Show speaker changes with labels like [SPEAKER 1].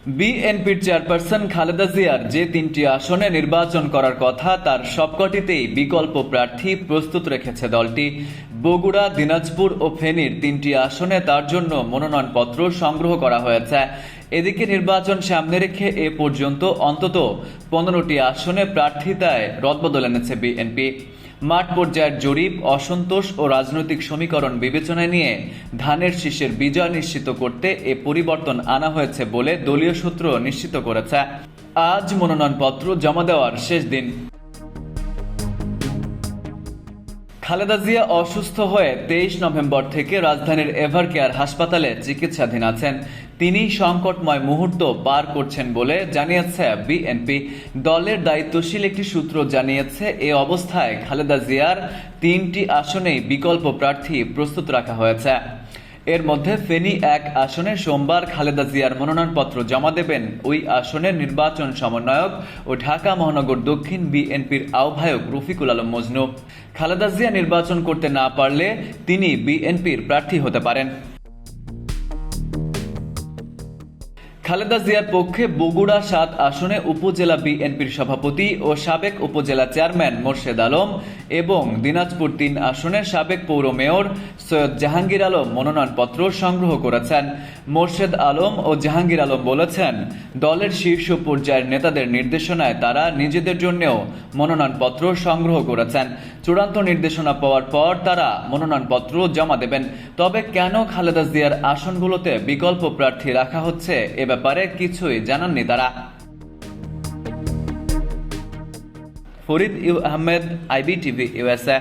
[SPEAKER 1] বিএনপির চেয়ারপারসন খালেদা জিয়ার যে তিনটি আসনে নির্বাচন করার কথা তার সবকটিতেই বিকল্প প্রার্থী প্রস্তুত রেখেছে দলটি। বগুড়া, দিনাজপুর ও ফেনীর তিনটি আসনে তার জন্য মনোনয়নপত্র সংগ্রহ করা হয়েছে। এদিকে নির্বাচন সামনে রেখে এ পর্যন্ত অন্তত 15টি আসনে প্রার্থিতায় রদবদল এনেছে বিএনপি। মাঠ পর্যায়ের জরিপ, অসন্তোষ ও রাজনৈতিক সমীকরণ বিবেচনায় নিয়ে ধানের শীষের বিজয় নিশ্চিত করতে এ পরিবর্তন আনা হয়েছে বলে দলীয় সূত্র নিশ্চিত করেছে। আজ মনোনয়নপত্র জমা দেওয়ার শেষ দিন। খালেদা জিয়া অসুস্থ হয়ে 23 নভেম্বর থেকে রাজধানীর এভারকেয়ার হাসপাতালে চিকিৎসাধীন আছেন। তিনি সংকটময় মুহূর্ত পার করছেন বলে জানিয়েছে বিএনপি। দলের দায়িত্বশীল একটি সূত্র জানিয়েছে, এ অবস্থায় খালেদা জিয়ার 3টি আসনেই বিকল্প প্রার্থী প্রস্তুত রাখা হয়েছে। এর মধ্যে ফেনী 1 আসনে সোমবার খালেদা জিয়ার মনোনয়নপত্র জমা দেবেন ওই আসনের নির্বাচন সমন্বয়ক ও ঢাকা মহানগর দক্ষিণ বিএনপির আহ্বায়ক রফিকুল আলম মজনু। খালেদা জিয়া নির্বাচন করতে না পারলে তিনি বিএনপির প্রার্থী হতে পারেন। খালেদা জিয়ার পক্ষে বগুড়া 7 আসনে উপজেলা বিএনপির সভাপতি ও সাবেক উপজেলা চেয়ারম্যান মোর্শেদ আলম এবং দিনাজপুর 3 আসনে সাবেক পৌর মেয়র সৈয়দ জাহাঙ্গীর আলম মনোনয়নপত্র সংগ্রহ করেছেন। মোর্শেদ আলম ও জাহাঙ্গীর আলম বলেছেন, দলের শীর্ষ পর্যায়ের নেতাদের নির্দেশনায় তারা নিজেদের জন্যও মনোনয়নপত্র সংগ্রহ করেছেন। চূড়ান্ত নির্দেশনা পাওয়ার পর তারা মনোনয়নপত্র জমা দেবেন। তবে কেন খালেদা জিয়ার আসনগুলোতে বিকল্প প্রার্থী রাখা হচ্ছে এ ব্যাপারে কিছুই জানাননি তারা। Farid Ahmed, IBTV USA।